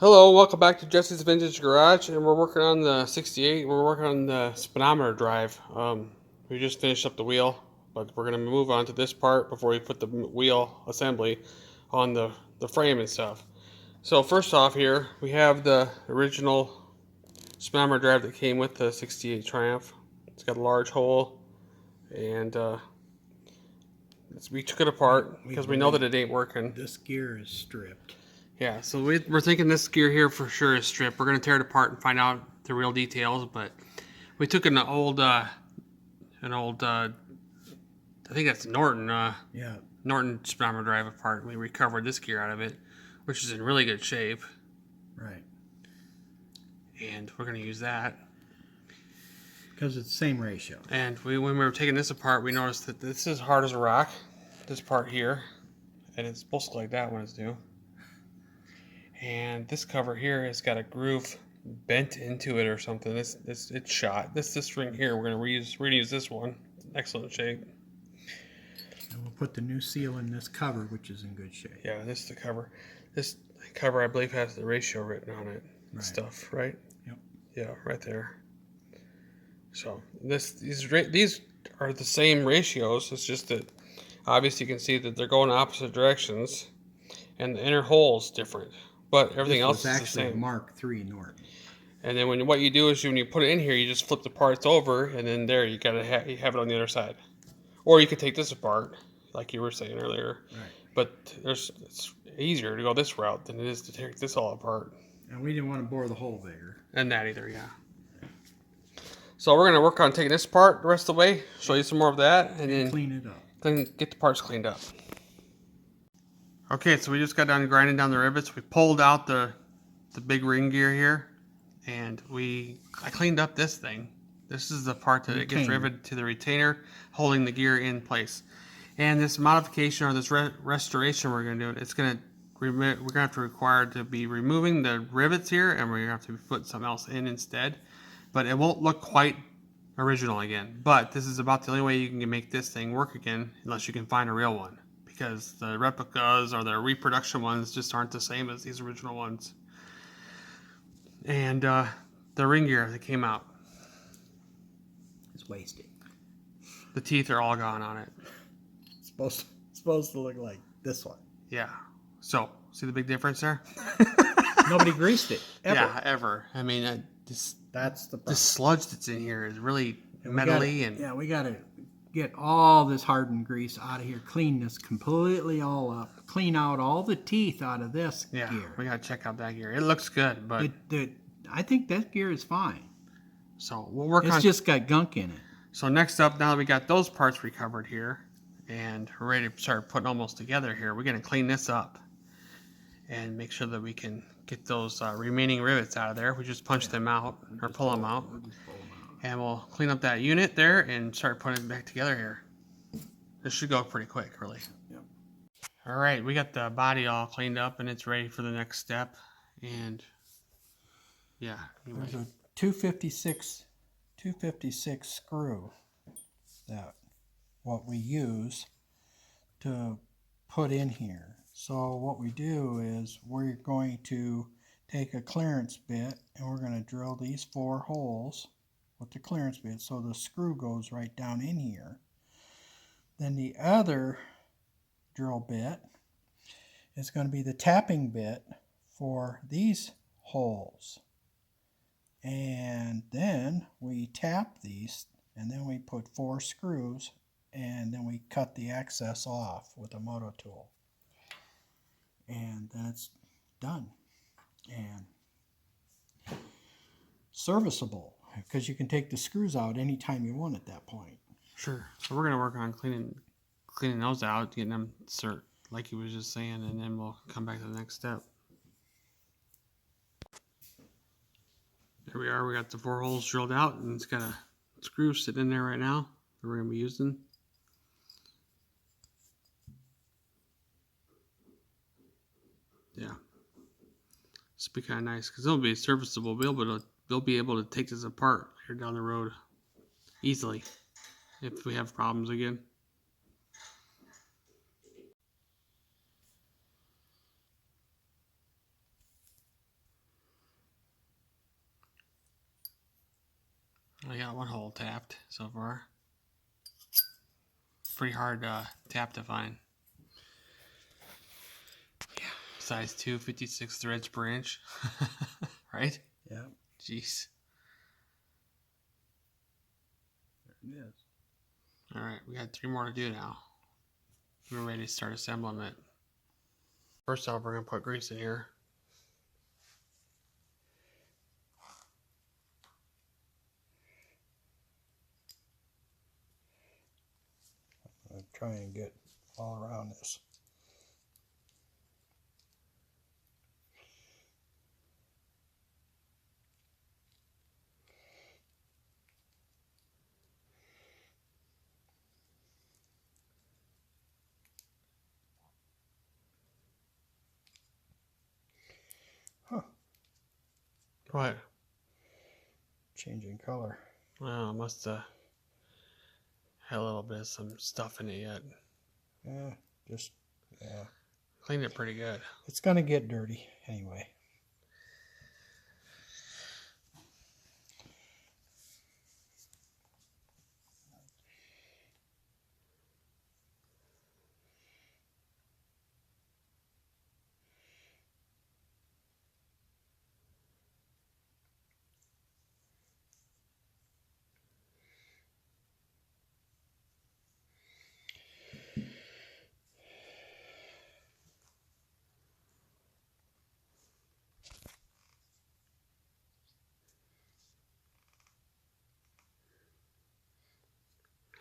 Hello, welcome back to Jesse's Vintage Garage, and we're working on the 68. We're working on the speedometer drive. We just finished up the wheel, but we're going to move on to this part before we put the wheel assembly on the frame and stuff. So first off here, we have the original speedometer drive that came with the 68 Triumph. It's got a large hole, and we took it apart because we know that it ain't working. This gear is stripped. Yeah, so we're thinking this gear here for sure is stripped. We're going to tear it apart and find out the real details, but we took an old I think that's Norton, Norton speedometer drive apart, and we recovered this gear out of it, which is in really good shape. Right. And we're going to use that. Because it's the same ratio. And when we were taking this apart, we noticed that this is hard as a rock, this part here, and it's supposed to look like that when it's new. And this cover here has got a groove bent into it or something. It's shot. This ring here, we're gonna reuse this one. Excellent shape. And we'll put the new seal in this cover, which is in good shape. Yeah, this is the cover. This cover, I believe, has the ratio written on it and stuff, right? Yep. Yeah, right there. So these are the same ratios. It's just that obviously you can see that they're going opposite directions, and the inner hole is different. But everything else is the same. Mark III Norton. And then what you do is when you put it in here, you just flip the parts over, and then there you have it on the other side. Or you could take this apart, like you were saying earlier. Right. But it's easier to go this route than it is to take this all apart. And we didn't want to bore the hole bigger. And that either, yeah. So we're gonna work on taking this part the rest of the way. Show you some more of that, and then clean it up. Then get the parts cleaned up. Okay, so we just got done grinding down the rivets. We pulled out the big ring gear here, and I cleaned up this thing. This is the part that it gets riveted to the retainer, holding the gear in place. And this modification or this restoration we're going to do, we're going to have to require to be removing the rivets here, and we're going to have to be putting something else in instead. But it won't look quite original again. But this is about the only way you can make this thing work again, unless you can find a real one. Because the replicas or the reproduction ones just aren't the same as these original ones. And the ring gear that came out, it's wasted. The teeth are all gone on it. It's supposed to look like this one. Yeah. So, see the big difference there? Nobody greased it, ever. Yeah, ever. I mean, that's the problem. This sludge that's in here is really metally. Yeah, we got to get all this hardened grease out of here. Clean this completely all up. Clean out all the teeth out of this gear. We got to check out that gear. It looks good, but I think that gear is fine. So we'll work on. It's just got gunk in it. So next up, now that we got those parts recovered here, and we're ready to start putting almost together here, we're going to clean this up and make sure that we can get those remaining rivets out of there. We just punch them out or pull them out. And we'll clean up that unit there and start putting it back together here. This should go pretty quick, really. Yep. All right, we got the body all cleaned up and it's ready for the next step. And yeah, anyway. There's a 256 screw that what we use to put in here. So what we do is we're going to take a clearance bit and we're going to drill these 4 holes with the clearance bit so the screw goes right down in here. Then the other drill bit is going to be the tapping bit for these holes. And then we tap these and then we put 4 screws and then we cut the excess off with a moto tool. And then it's done. And serviceable. Because you can take the screws out anytime you want at that point. Sure. So we're going to work on cleaning those out, getting them cert, like he was just saying, and then we'll come back to the next step. There we are. We got the 4 holes drilled out, and it's got a screw sitting in there right now that we're going to be using. Yeah. This will be kind of nice because it'll be serviceable. They'll be able to take this apart here down the road easily if we have problems again. I got one hole tapped so far. Pretty hard tap to find. Yeah. Size 2, 56 threads per inch. Right? Yeah. Jeez. There it is. Alright, we got 3 more to do now. We're ready to start assembling it. First off, we're going to put grease in here. I'm trying to get all around this. Huh. What? Changing color. Well, it must have had a little bit of some stuff in it yet. Yeah. Cleaned it pretty good. It's gonna get dirty anyway.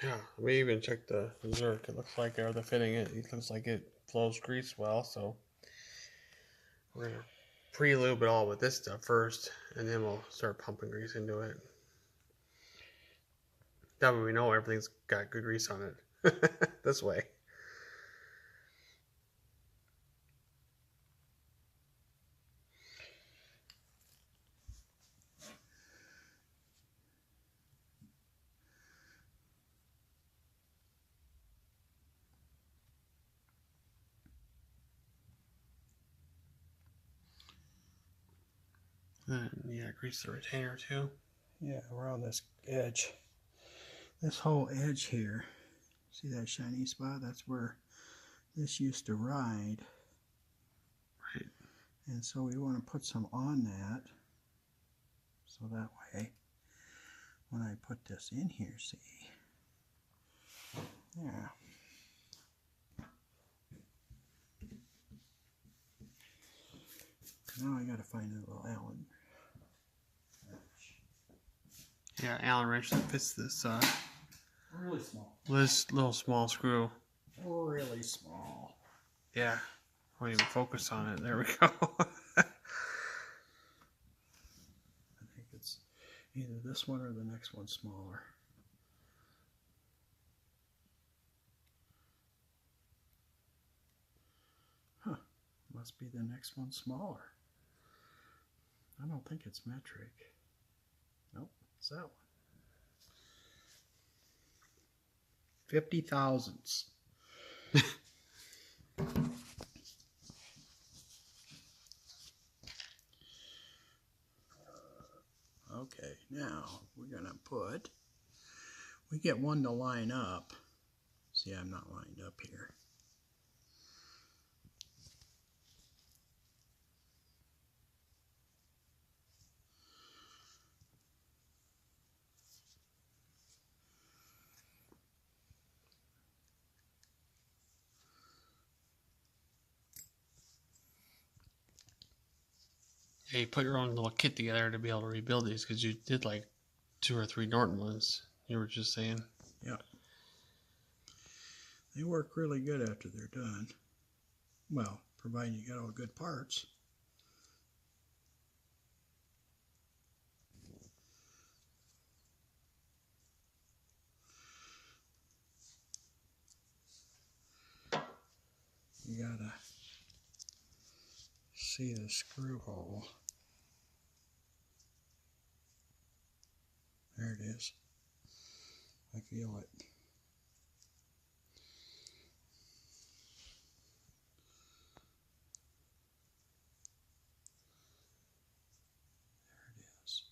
Yeah, we even checked the Zerk. It looks like, or the fitting, it looks like it flows grease well, so we're going to pre-lube it all with this stuff first, and then we'll start pumping grease into it. That way we know everything's got good grease on it. This way. Then you gotta grease the retainer too. Yeah, around this edge. This whole edge here. See that shiny spot? That's where this used to ride. Right. And so we want to put some on that. So that way, when I put this in here, see? Yeah. Now I gotta find a little Allen wrench. Yeah, Allen wrench that fits this Really small. this little small screw. Really small. Yeah. Won't even focus on it. There we go. I think it's either this one or the next one smaller. Huh. Must be the next one smaller. I don't think it's metric. Nope, it's that one. 50 thousandths. Okay, now we're gonna put, we get one to line up. See, I'm not lined up here. Yeah, you put your own little kit together to be able to rebuild these because you did like 2 or 3 Norton ones. You were just saying. Yeah. They work really good after they're done. Well, providing you got all good parts. You gotta see the screw hole. There it is. I feel it. There it is.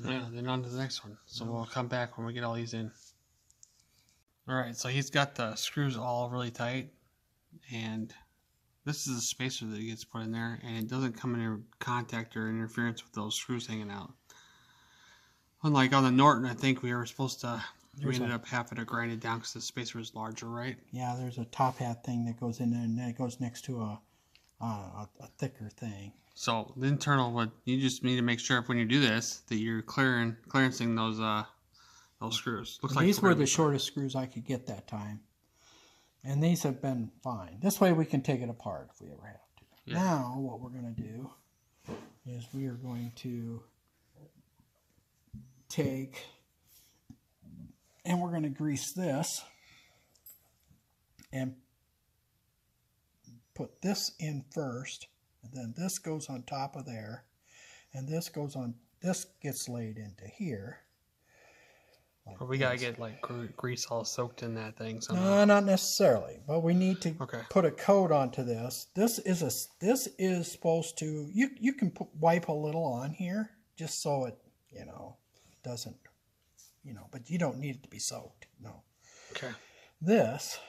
Yeah, then on to the next one. So we'll come back when we get all these in. All right, so he's got the screws all really tight, and this is a spacer that gets put in there, and it doesn't come in contact or interference with those screws hanging out. Unlike on the Norton, I think we ended up having to grind it down because the spacer is larger, right? Yeah, there's a top hat thing that goes in there, and then it goes next to a thicker thing. So the internal, you just need to make sure when you do this that you're clearancing those screws. These were the shortest screws I could get that time, and these have been fine. This way we can take it apart if we ever have to. Yeah. Now what we're going to do is we are going to take, and we're going to grease this and put this in first, and then this goes on top of there, and this gets laid into here. But we gotta get like grease all soaked in that thing somehow. No, not necessarily, but we need to put a coat onto this. This is supposed to, you can wipe a little on here just so it doesn't, but you don't need it to be soaked. No. Okay. This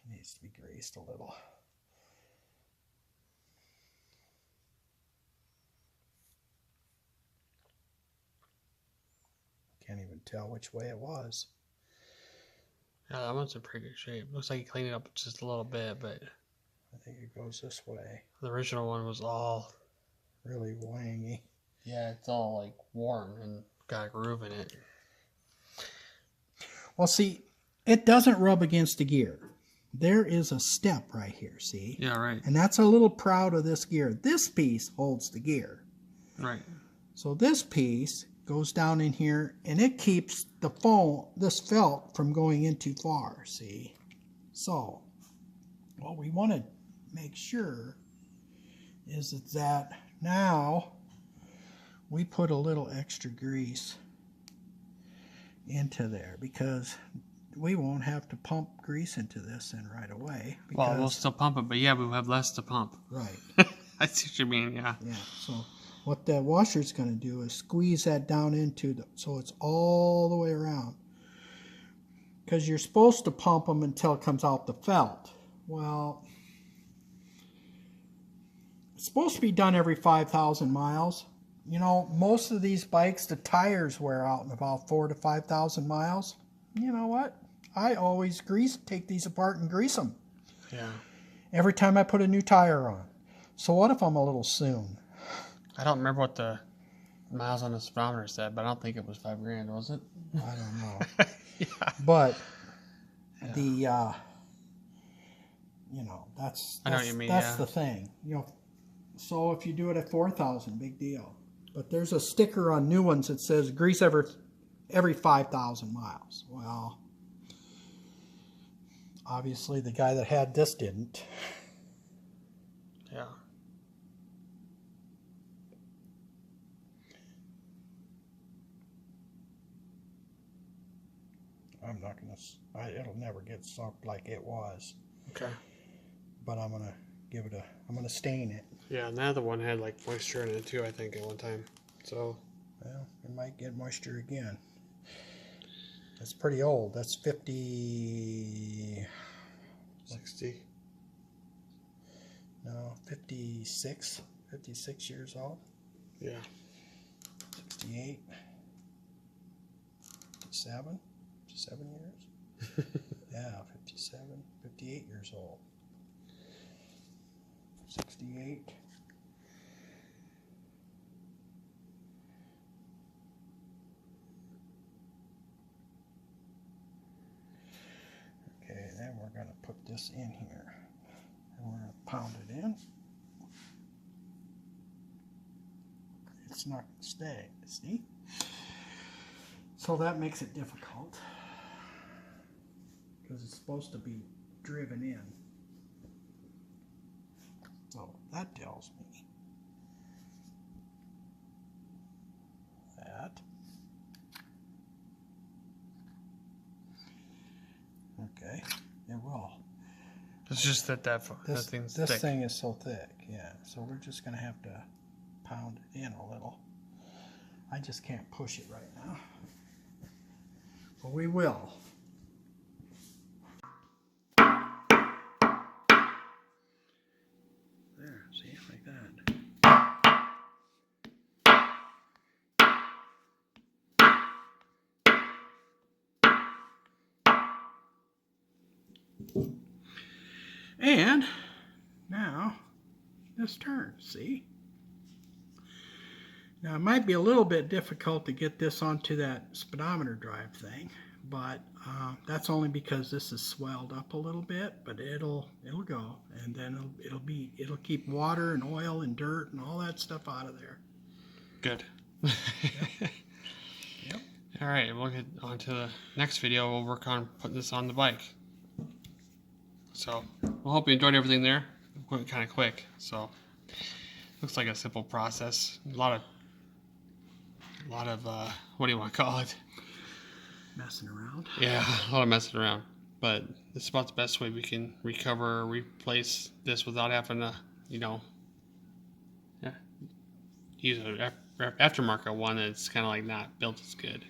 needs to be greased a little. Can't even tell which way it was. Yeah, that one's in pretty good shape. Looks like you cleaned it up just a little bit, but I think it goes this way. The original one was all really wangy. Yeah, it's all like worn and got a groove in it. Well, see, it doesn't rub against the gear. There is a step right here, see? Yeah, right. And that's a little proud of this gear. This piece holds the gear. Right. So this piece goes down in here, and it keeps the this felt from going in too far, see? So, what we want to make sure is that now we put a little extra grease into there, because we won't have to pump grease into this in right away. Well, we'll still pump it, but yeah, we'll have less to pump. Right. I see what you mean, yeah. Yeah, so what that washer's going to do is squeeze that down into so it's all the way around. Because you're supposed to pump them until it comes out the felt. Well, it's supposed to be done every 5,000 miles. Most of these bikes, the tires wear out in about 4,000 to 5,000 miles. You know what? I always take these apart and grease them. Yeah. Every time I put a new tire on. So what if I'm a little soon? I don't remember what the miles on the speedometer said, but I don't think it was $5,000, was it? I don't know. Yeah. But yeah. that's I know what you mean. That's the thing. So if you do it at 4,000, big deal. But there's a sticker on new ones that says grease every 5,000 miles. Well, obviously the guy that had this didn't. Yeah. I'm not going to, it'll never get soaked like it was. Okay. But I'm going to stain it. Yeah, and the other one had like moisture in it too, I think, at one time. So. Well, it might get moisture again. It's pretty old. That's 50... 60. No, 56. 56 years old. Yeah. 68. 57. 7 years. Yeah, 57. 58 years old. 68. Okay, then we're going to put this in here. And we're going to pound it in. It's not going to stay, see? So that makes it difficult, because it's supposed to be driven in. So that tells me that. Okay, it will. It's just that thing's thick. This thing is so thick, yeah. So we're just going to have to pound it in a little. I just can't push it right now. But we will. There, see, like that. And now this turns, see? Now it might be a little bit difficult to get this onto that speedometer drive thing, but that's only because this is swelled up a little bit, but it'll go, and then it'll keep water and oil and dirt and all that stuff out of there. Good. Yep. Yep. All right, we'll get on to the next video. We'll work on putting this on the bike. So, we'll hope you enjoyed everything there. It went kind of quick, so looks like a simple process. A lot of what do you want to call it? Messing around. Yeah, a lot of messing around. But this is about the best way we can recover or replace this without having to, use an aftermarket one that's kind of like not built as good.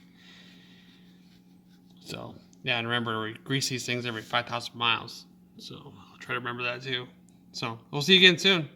So, yeah, and remember, we grease these things every 5,000 miles. So, I'll try to remember that too. So, we'll see you again soon.